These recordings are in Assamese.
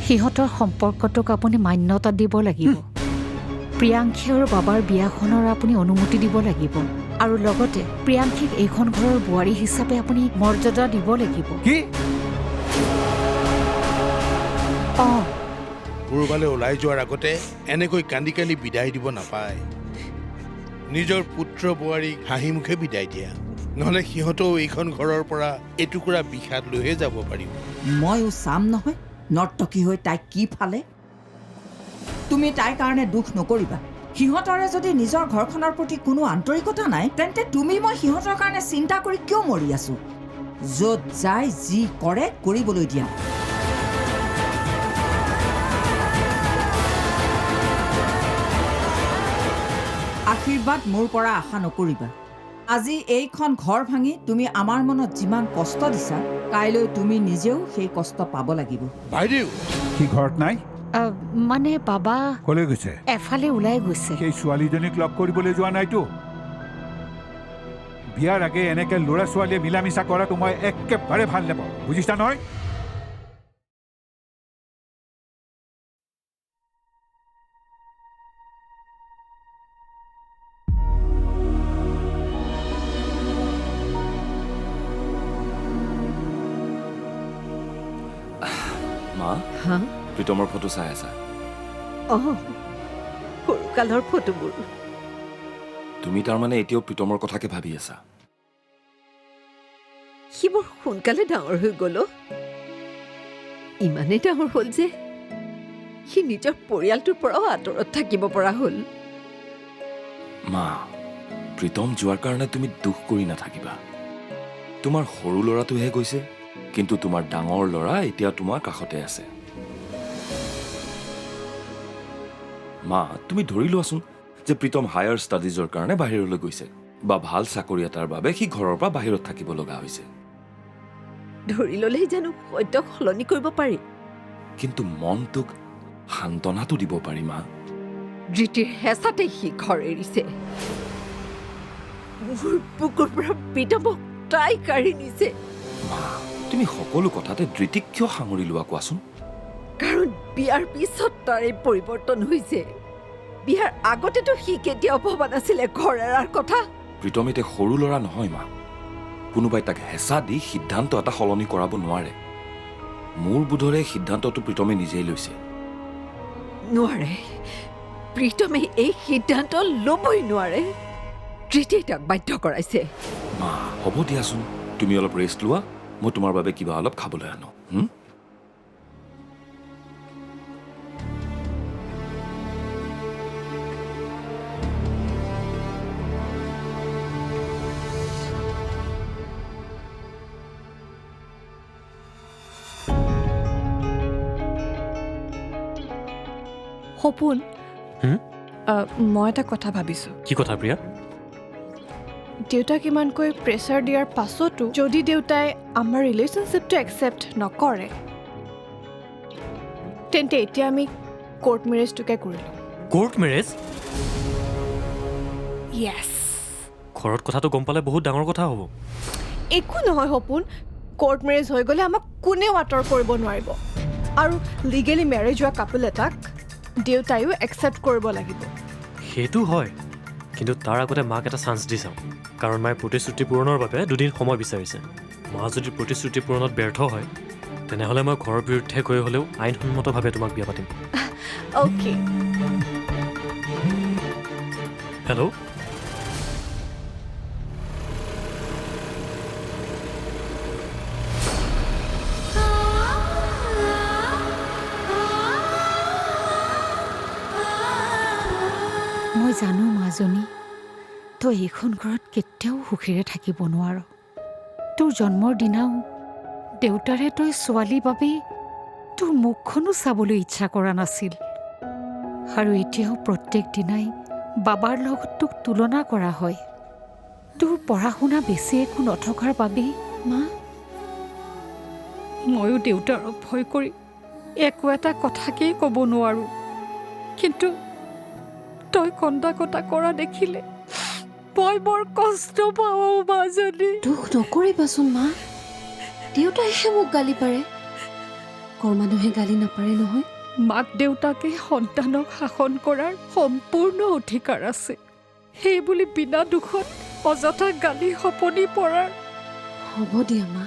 সিহঁতৰ সম্পৰ্কটোক আপুনি মান্যতা দিব লাগিব। প্ৰিয়াংশী আৰু বাবাৰ বিয়াখনৰ আপুনি অনুমতি দিব লাগিব আৰু লগতে প্ৰিয়াংশীক এইখন ঘৰৰ বোৱাৰী হিচাপে আপুনি মৰ্যাদা দিব লাগিব। কি ক'ৰবালৈ ওলাই যোৱাৰ আগতে এনেকৈ কান্দি কান্দি বিদায় দিব নাপায়। নিজৰ পুত্ৰ বোৱাৰীক হাঁহি মুখে বিদায় দিয়া, নহ'লে সিহঁতেও এইখন ঘৰৰ পৰা এটুকুৰা বিষাদ লৈহে যাব পাৰিব। ময়ো চাম নহয় নৰ্তকী হৈ তাইক কি ফালে। তুমি তাইৰ কাৰণে দুখ নকৰিবা। সিহঁতৰে যদি নিজৰ ঘৰখনৰ প্ৰতি কোনো আন্তৰিকতা নাই, তেন্তে তুমি মই সিহঁতৰ কাৰণে চিন্তা কৰি কিয় মৰি আছো? য'ত যায় যি কৰে কৰিবলৈ দিয়া। আশীৰ্বাদ মোৰ পৰা আশা নকৰিবা। আজি এইখন ঘৰ ভাঙি তুমি আমাৰ মনত যিমান কষ্ট দিছা, কাইলৈ তুমি নিজেও সেই কষ্ট পাব লাগিব। বাইদেউ সি ঘৰত নাই? মানে বাবা কলৈ গৈছে? এফালে ওলাই গৈছে। সেই ছোৱালীজনীক লগ কৰিবলৈ যোৱা নাইতো? বিয়াৰ আগে এনেকে ল'ৰা ছোৱালীয়ে মিলা মিছা কৰাটো মই একেবাৰে ভাল নাপাওঁ, বুজিছা নহয়? মা, প্ৰীতমৰ ফটো চাই আছা? সৰুকালৰ ফটোবোৰ। তুমি তাৰমানে এতিয়াও প্ৰীতমৰ কথাকে ভাবি আছা? সি বৰ সোনকালে ডাঙৰ হৈ গ'ল। ইমানেই ডাঙৰ হ'ল যে সি নিজৰ পৰিয়ালটোৰ পৰাও আঁতৰত থাকিব পৰা হ'ল। মা, প্ৰীতম যোৱাৰ কাৰণে তুমি দুখ কৰি নাথাকিবা। তোমাৰ সৰু ল'ৰাটোহে গৈছে, কিন্তু তোমাৰ ডাঙৰ ল'ৰা এতিয়া তোমাৰ কাষতে আছে। মা, তুমি ধৰি লোৱাচোন যে প্ৰীতম হায়াৰ ষ্টাডিজৰ কাৰণে বাহিৰলৈ গৈছে, বা ভাল চাকৰি এটাৰ বাবে সি ঘৰৰ পৰা বাহিৰত থাকিব লগা হৈছে। ধৰি ল'লেই জানো সত্যক সলনি কৰিব পাৰি? কিন্তু মনটোক সান্তনাটো দিব পাৰি মা। ধৃতিৰ হেঁচাতে সি ঘৰ এৰিছে। মোৰ বুকুৰ পৰা প্ৰীতমক তাই কাঢ়ি নিছে। মা, তুমি সকলো কথাতে ধৃতিক কিয় সাঙুৰি লোৱা কোৱাচোন? কাৰণ বিয়াৰ পিছত তাৰ এই পৰিৱৰ্তন হৈছে। বিয়াৰ আগতেতো সি কেতিয়াও ভবা নাছিলে ঘৰ এৰাৰ কথা। প্ৰীতম এতিয়া সৰু ল'ৰা নহয় মা। কোনোবাই তাক হেঁচা দি সিদ্ধান্ত এটা সলনি কৰাব নোৱাৰে। মোৰ বোধৰে সিদ্ধান্তটো প্ৰীতমে নিজেই লৈছে। নোৱাৰে, প্ৰীতমে এই সিদ্ধান্ত ল'বই নোৱাৰে। ধৃতিয়ে তাক বাধ্য কৰাইছে। মা, হ'ব দিয়াচোন, তুমি অলপ ৰেষ্ট লোৱা, মই তোমাৰ বাবে কিবা অলপ খাবলৈ আনো। সপোন, মই এটা কথা ভাবিছোঁ। কি কথা প্ৰিয়া? দেউতাক ইমানকৈ প্ৰেছাৰ দিয়াৰ পাছতো যদি দেউতাই আমাৰ ৰিলেশ্যনশ্বিপটো একচেপ্ট নকৰে, তেন্তে এতিয়া আমি কোৰ্ট মেৰেজটোকে কৰিলোঁ। Court marriage? য়েছ। ঘৰত কথাটো গম পালে বহুত ডাঙৰ কথা হ'ব। একো নহয় সপোন, কোৰ্ট মেৰেজ হৈ গ'লে আমাক কোনেও আঁতৰ কৰিব নোৱাৰিব, আৰু লিগেলি মেৰেজ হোৱা কাপল এটাক দেউতায়ো একচেপ্ট কৰিব লাগিব। সেইটো হয়, কিন্তু তাৰ আগতে মাক এটা চান্স দি চাওঁ, কাৰণ মায়ে প্ৰতিশ্ৰুতি পূৰণৰ বাবে 2 দিন সময় বিচাৰিছে। মা যদি প্ৰতিশ্ৰুতি পূৰণত ব্যৰ্থ হয়, তেনেহ'লে মই ঘৰৰ বিৰুদ্ধে গৈ হ'লেও আইনসন্মতভাৱে তোমাক বিয়া পাতিম। অ'কে। হেল্ল', মই জানো মাজনী, তই এইখন ঘৰত কেতিয়াও সুখেৰে থাকিব নোৱাৰ। তোৰ জন্মৰ দিনাও দেউতাৰে তই ছোৱালীৰ বাবেই তোৰ মুখখনো চাবলৈ ইচ্ছা কৰা নাছিল, আৰু এতিয়াও প্ৰত্যেক দিনাই বাবাৰ লগত তোক তুলনা কৰা হয়। তোৰ পঢ়া শুনা বেছি একো নথকাৰ বাবেই মা, ময়ো দেউতাৰক ভয় কৰি একো এটা কথাকেই ক'ব নোৱাৰোঁ, কিন্তু তই কন্দা কটা কৰা দেখিলে মই বৰ কষ্ট পাওঁ মাজনী। দুখ নকৰিবাচোন মা, দেউতাইহে মোক গালি পাৰে। কৰ মানুহে গালি নাপাৰে নহয়। মাক দেউতাকে সন্তানক শাসন কৰাৰ সম্পূৰ্ণ অধিকাৰ আছে। সেই বুলি বিনা দুখত অযথা গালি সপনি পৰাৰ হ'ব দিয়া মা।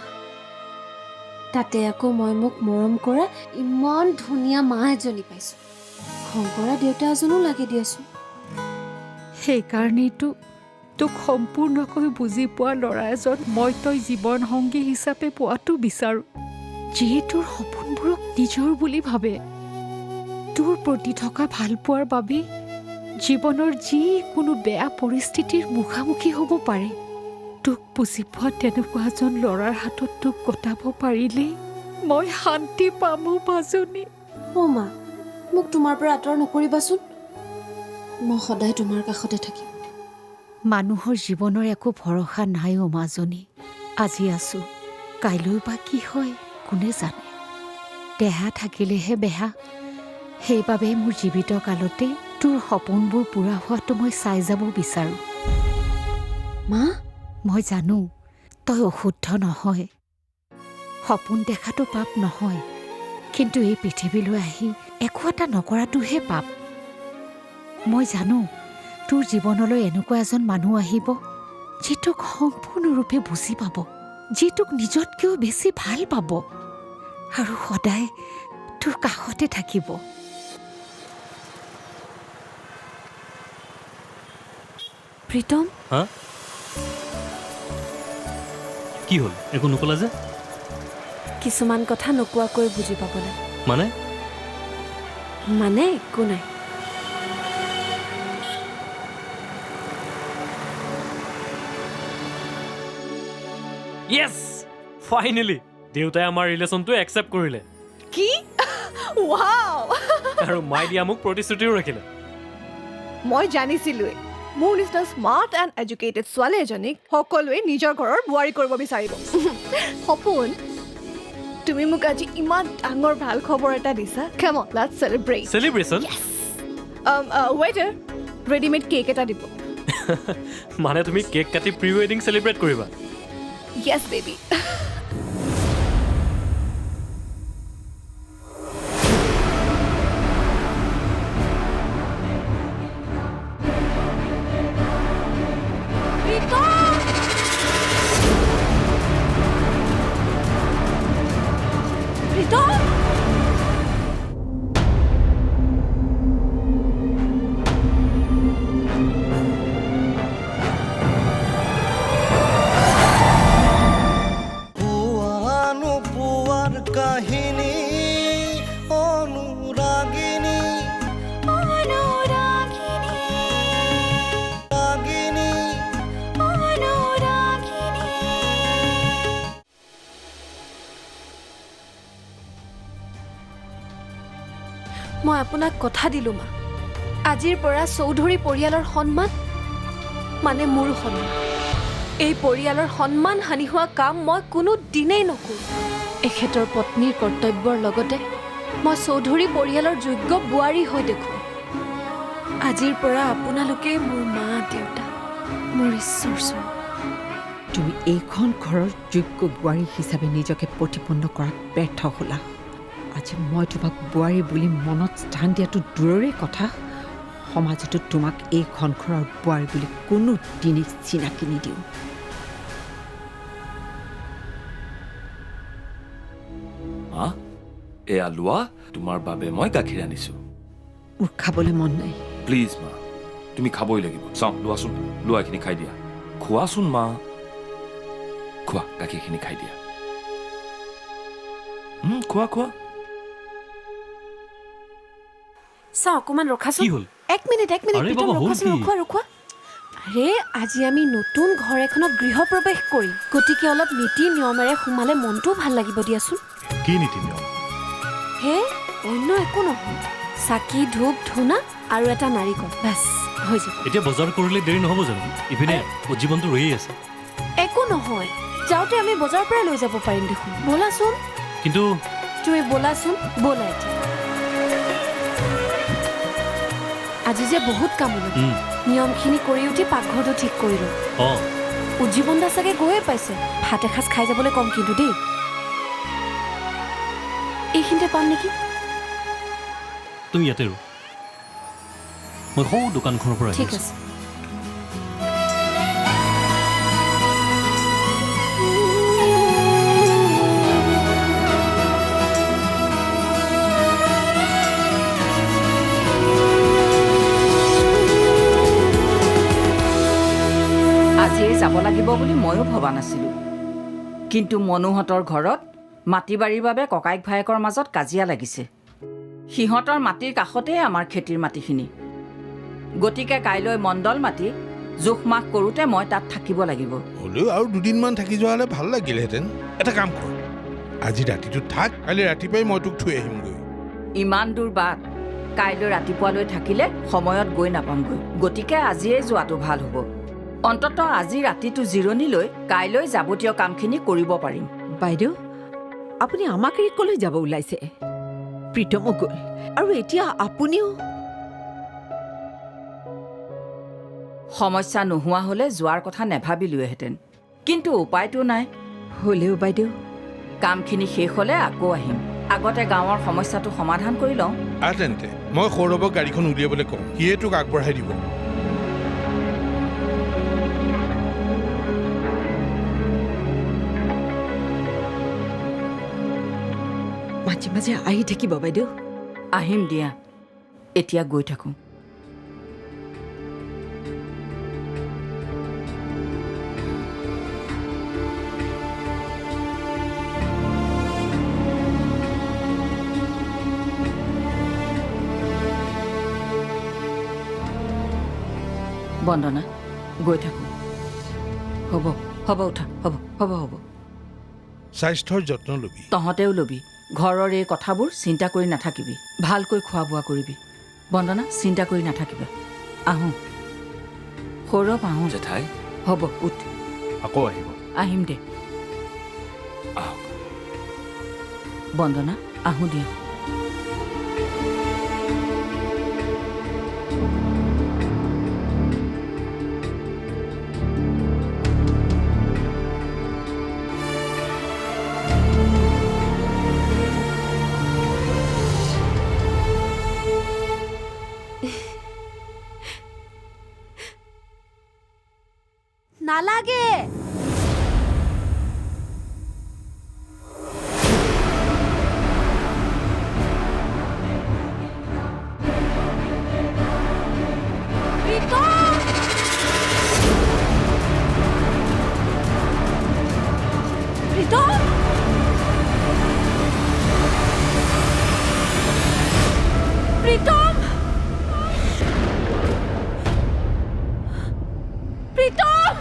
তাতে আকৌ মই মোক মৰম কৰা ইমান ধুনীয়া মা এজনী পাইছোঁ। খং কৰা দেউতা এজনো লাগে দিয়াচোন। সেইকাৰণেইতো তোক সম্পূৰ্ণকৈ বুজি পোৱা ল'ৰা এজন মই তই জীৱন সংগী হিচাপে পোৱাটো বিচাৰোঁ, যিয়ে তোৰ সপোনবোৰক নিজৰ বুলি ভাবে। তোৰ প্ৰতি থকা ভালপোৱাৰ বাবেই জীৱনৰ যিকোনো বেয়া পৰিস্থিতিৰ মুখামুখি হ'ব পাৰে। তোক বুজি পোৱা তেনেকুৱা এজন ল'ৰাৰ হাতত তোক কটাব পাৰিলেই মই শান্তি পামো মাজনী। অ' মা, মোক তোমাৰ পৰা আঁতৰ নকৰিবাচোন। মই সদায় তোমাৰ কাষতে থাকিম। মানুহৰ জীৱনৰ একো ভৰসা নাই অ' মাজনী। আজি আছোঁ, কাইলৈ বা কি হয় কোনে জানে। দেহা থাকিলেহে বেহা। সেইবাবে মোৰ জীৱিত কালতে তোৰ সপোনবোৰ পূৰা হোৱাটো মই চাই যাব বিচাৰোঁ। মা, মই জানো তই অশুদ্ধ নহয়, সপোন দেখাটো পাপ নহয়, কিন্তু এই পৃথিৱীলৈ আহি একো এটা নকৰাটোহে পাপ। মই জানো তোৰ জীৱনলৈ এনেকুৱা এজন মানুহ আহিব যি তোক সম্পূৰ্ণৰূপে বুজি পাব, যি তোক নিজতকৈও বেছি ভাল পাব আৰু সদায় তোৰ কাষতে থাকিব। প্ৰীতম, হা? কি হ'ল? একো নকলা যে? কিছুমান কথা নোকোৱাকৈ বুজি পাবলৈ। মানে একো নাই। য়েছ, ফাইনেলি দেউতাই আমাৰ ৰিলেশ্যনটো একচেপ্ট কৰিলে কি? ৱাও! আৰু মাই দিয়া মোক প্ৰতিশ্ৰুতিও ৰাখিলে। মই জানিছিলোৱে মোৰ নিচিনা স্মাৰ্ট এণ্ড এডুকেটেড ছোৱালী এজনীক সকলোৱে নিজৰ ঘৰৰ বোৱাৰী কৰিব বিচাৰিব। সপোন, তুমি মোক আজি ইমান ডাঙৰ ভাল খবৰ এটা দিছা। Come on, let's celebrate. Celebration? Waiter, readymade cake এটা দিব। মানে তুমি কেক কাটি প্ৰি ৱেডিং চেলিব্ৰেট কৰিবা? য়েছ বেবি। মই আপোনাক কথা দিলোঁ মা, আজিৰ পৰা চৌধুৰী পৰিয়ালৰ সন্মান মানে মোৰ সন্মান। এই পৰিয়ালৰ সন্মান হানি হোৱা কাম মই কোনো দিনেই নকৰোঁ। এখেতৰ পত্নীৰ কৰ্তব্যৰ লগতে মই চৌধুৰী পৰিয়ালৰ যোগ্য বোৱাৰী হৈ দেখোঁ। আজিৰ পৰা আপোনালোকেই মোৰ মা দেউতা, মোৰ ঈশ্বৰ স্বৰূপ। তুমি এইখন ঘৰৰ যোগ্য বোৱাৰী হিচাপে নিজকে প্ৰতিপন্ন কৰাত ব্যৰ্থ হ'লা। আজি মই তোমাক বোৱাৰী বুলি মনত স্থান দিয়াটো দূৰৰে কথা, সমাজতো তোমাক এইখন ঘৰৰ বোৱাৰী বুলি কোনো দিনেই চিনাকি নিদিওঁ। মা, এয়া লোৱা, তোমাৰ বাবে মই গাখীৰ আনিছোঁ। মোৰ খাবলৈ মন নাই। প্লিজ মা, তুমি খাবই লাগিব। চাওঁ, লোৱাচোন, লোৱা, এইখিনি খাই দিয়া। খোৱাচোন মা, খোৱা, গাখীৰখিনি খাই দিয়া। খোৱা খোৱা। চাওঁ, অকণমান ৰখাচোন। কি হ'ল? এক মিনিট আৰে বাবা, হ'ল ৰখোৱাচোন, কি? ৰখোৱা। আৰে, আজি আমি নতুন ঘৰ এখনত গৃহপ্ৰৱেশ কৰিম, গতিকে অলপ নীতি নিয়মেৰে সোমালে মনটোও ভাল লাগিব দিয়াচোন। কি নীতি নিয়ম? হে, অন্য একো নহয়। চাকি, ধূপ, ধূনা আৰু এটা নাৰিকল, বাছ হৈ যাব। এতিয়া বজাৰ কৰিলে দেৰি নহ'ব জানো? ইপিনে উজ্জীৱনটো ৰৈয়ে আছে। একো নহয়, যাওঁতে আমি বজাৰৰ পৰাই লৈ যাব পাৰিম দেখোন। ব'লাচোন। কিন্তু তুমি ব'লাচোন, ব'লা এতিয়া। আজি যে বহুত কাম ওলাব। নিয়মখিনি কৰি উঠি পাকঘৰটো ঠিক কৰিলোঁ। অঁ, উজ্জীৱন দা চাগে গৈয়ে পাইছে। ভাত এসাঁজ খাই যাবলৈ কম কিন্তু দেই। এইখিনিতে পাম নেকি? তুমি ইয়াতে ৰো, মই সৌ দোকানখনৰ পৰা ঠিক আহিছোঁ। আছে। আজিয়ে যাব লাগিব বুলি ময়ো ভবা নাছিলোঁ, কিন্তু মনোহঁতৰ ঘৰত মাটি বাৰীৰ বাবে ককাইক ভায়েকৰ মাজত কাজিয়া লাগিছে। সিহঁতৰ মাটিৰ কাষতেই আমাৰ খেতিৰ মাটিখিনি, গতিকে কাইলৈ মণ্ডল মাটি জোখ মাখ কৰোঁতে মই তাত থাকিব লাগিব। হ'লেও আৰু দুদিনমান থাকি যোৱা হ'লে ভাল লাগিলহেঁতেন। এটা কাম কৰ, আজি ৰাতিটো থাক, কাইলৈ ৰাতিপুৱাই মই তোক থৈ আহিমগৈ। ইমান দূৰ বাট কাইলৈ ৰাতিপুৱালৈ থাকিলে সময়ত গৈ নাপামগৈ, গতিকে আজিয়েই যোৱাটো ভাল হ'ব। অন্ততঃ আজি ৰাতিটো জিৰণি লৈ কাইলৈ যাৱতীয় কামখিনি কৰিব পাৰিম। বাইদেউ, আপুনি আমাক এৰি ক'লৈ যাব ওলাইছে? প্ৰীতমো গ'ল আৰু এতিয়া আপুনিও। সমস্যা নোহোৱা হ'লে যোৱাৰ কথা নেভাবিলোহেঁতেন, কিন্তু উপায়টো নাই। হ'লেও বাইদেউ, কামখিনি শেষ হ'লে আকৌ আহিম। আগতে গাঁৱৰ সমস্যাটো সমাধান কৰি লওঁ। তেন্তে মই সৌৰভক গাড়ীখন উলিয়াবলৈ কওঁ, সিয়ে তোক আগবঢ়াই দিব। মাজে মাজে আহি থাকিব বাইদেউ। আহিম দিয়া, এতিয়া গৈ থাকোঁ। বন্দনা, গৈ থাকোঁ। হ'ব হ'ব, উঠা, হ'ব হ'ব হ'ব। স্বাস্থ্যৰ যত্ন ল'বি। তহঁতেও ল'বি। ঘৰৰ এই কথাবোৰ চিন্তা কৰি নাথাকিবি, ভালকৈ খোৱা বোৱা কৰিবি। বন্দনা, চিন্তা কৰি নাথাকিবা। আহোঁ সৌৰভ, আহোঁ। জেঠাই হ'ব, উঠ। আকৌ আহিব। আহিম দে। আহক। বন্দনা, আহোঁ দিয়া। নালাগে। প্ৰীতম, প্ৰীতম, প্ৰীতম।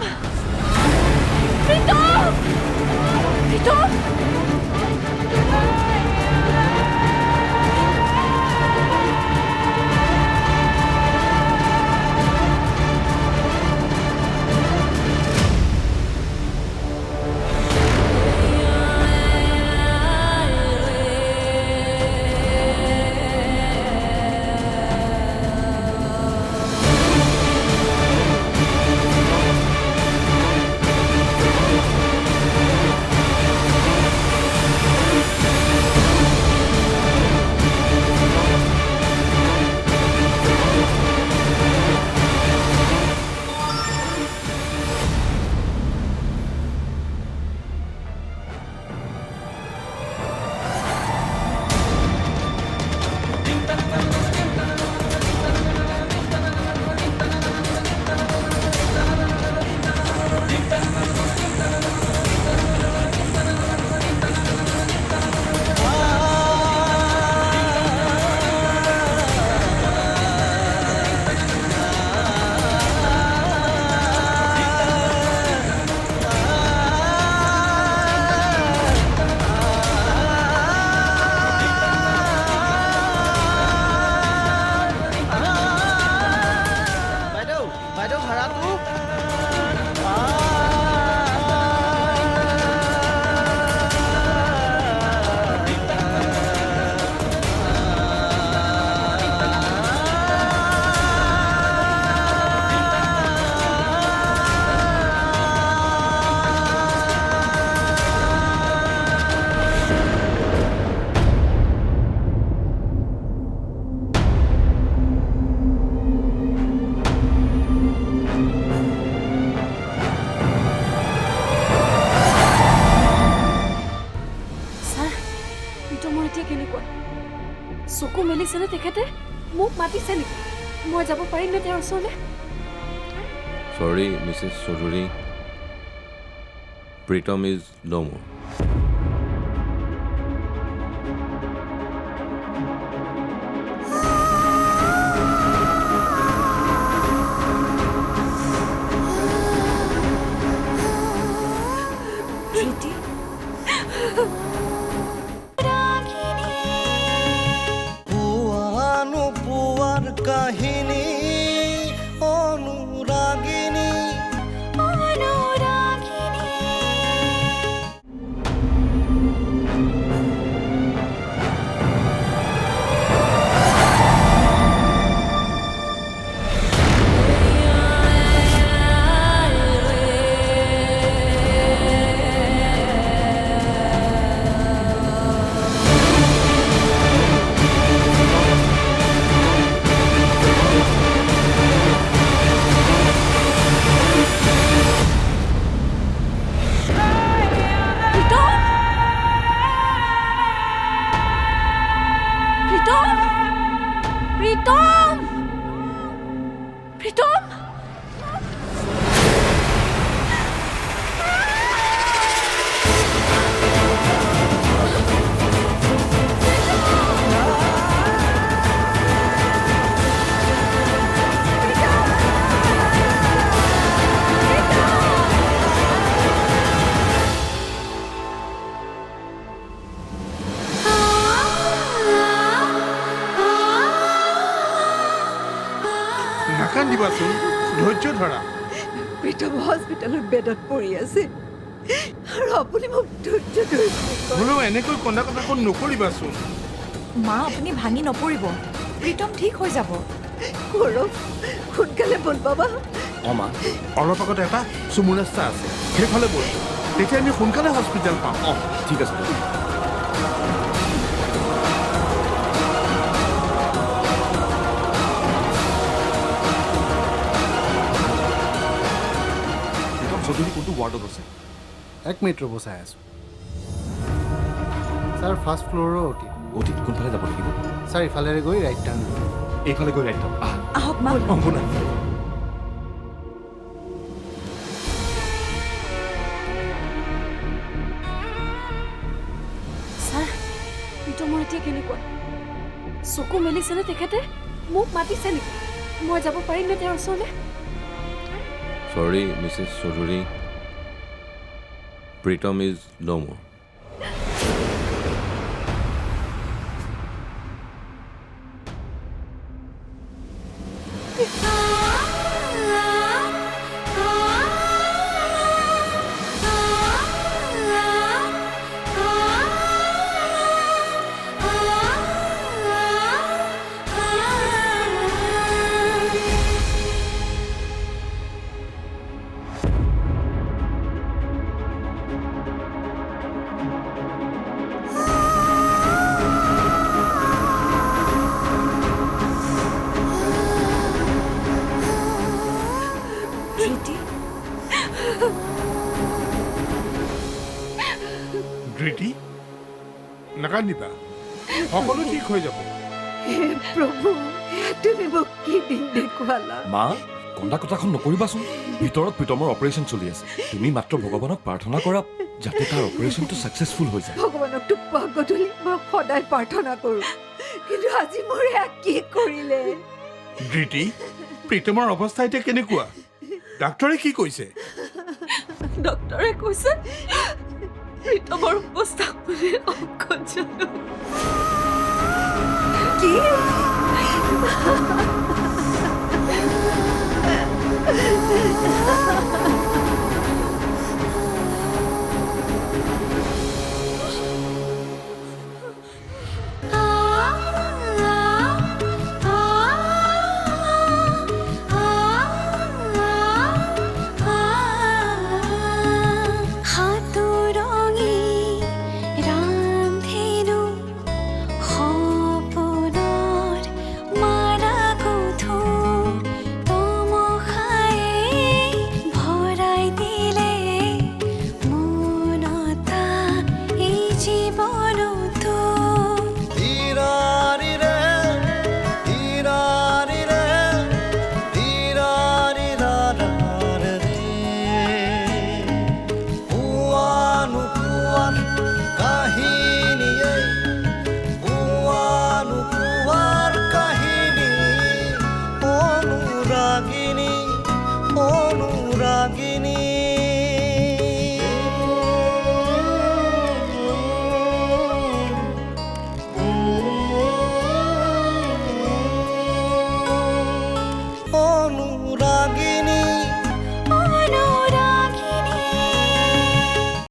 চকু মেলিছেনে তেখেতে? মোক মাতিছে নেকি? মই যাব পাৰিমনে তেওঁৰ ওচৰলৈ? Sorry, Mrs. Chaudhary. Pritam is no more. প্ৰীতি পোৱাৰ কাহিনী অনুৰাগিনী প্ৰীতম প্ৰীতম নাকান্দিবাচোন, ধৈৰ্য ধৰা। প্ৰীতম হস্পিটেলৰ বেডত পৰি আছে আৰু আপুনি মোক ধৈৰ্য ধৰিছে। হ'লেও এনেকৈ কন্দা কথা নকৰিবাচোন। মা আপুনি ভাঙি নপৰিব, প্ৰীতম ঠিক হৈ যাব। গৌৰৱ সোনকালে বল বাবা। অমা অলপ আগতে এটা চুমু ৰাস্তা আছে, সেইফালে বল, তেতিয়া আমি সোনকালে হস্পিটেল পাম। ঠিক আছে চৌধুৰী কোনটো ৱাৰ্ডত আছে? 1 মিনিট ৰ'ব, চাই আছোঁ। ছাৰ ফাৰ্ষ্ট ফ্ল'ৰৰ অতি। অতীত কোনফালে যাব লাগিব? ছাৰ ইফালেৰে গৈ ৰাইট টাৰ্ণ। এইফালে গৈ ৰাইট আহক মা। শুনা ছাৰ প্ৰীতমৰ এতিয়া কেনেকুৱা? চকু মেলিছেনে তেখেতে? মোক মাতিছে নেকি? মই যাব পাৰিমনে তেওঁৰ ওচৰলৈ? Sorry, Mrs. Chaudhary. Pritam is no more. Dhriti, নাকান্দিবা, সকলো ঠিক হৈ যাব। হে প্ৰভু, তুমি মোক কি দিন দেখুৱালা? মা কন্দা কথাখন নকৰিবাচোন। ভিতৰত প্ৰীতমৰ অপাৰেশ্যন চলি আছে। তুমি মাত্ৰ ভগৱানক প্ৰাৰ্থনা কৰা যাতে তাৰ অপাৰেশ্যনটো ছাকচেছফুল হৈ যায়। ভগৱানকতো পুৱা গধূলি মই সদায় প্ৰাৰ্থনা কৰোঁ, কিন্তু আজি মোৰ এয়া কি কৰিলে? ধৃতি, প্ৰীতমৰ অৱস্থা এতিয়া কেনেকুৱা? ডাক্তৰে কি কৈছে? ডক্টৰে কৈছে প্ৰীতমৰ অৱস্থা বুলি অংকজনক। কি?